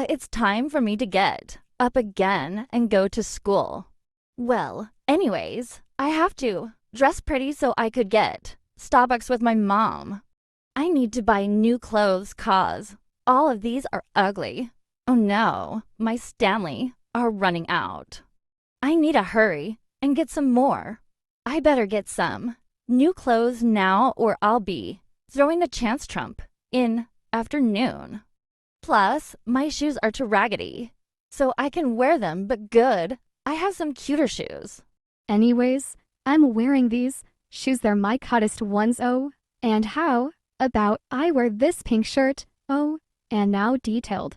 it's time for me to get up again and go to school. Well, anyways, I have to dress pretty so I could get Starbucks with my mom. I need to buy new clothes 'cause all of these are ugly. Oh no, my Stanley are running out. I need to hurry and get some more. I better get some new clothes now or I'll be throwing a chance trump in afternoon. Plus, my shoes are too raggedy, so I can wear them, but good. I have some cuter shoes. Anyways, I'm wearing these shoes. They're my hottest ones, oh. And how about I wear this pink shirt, oh, and now detailed.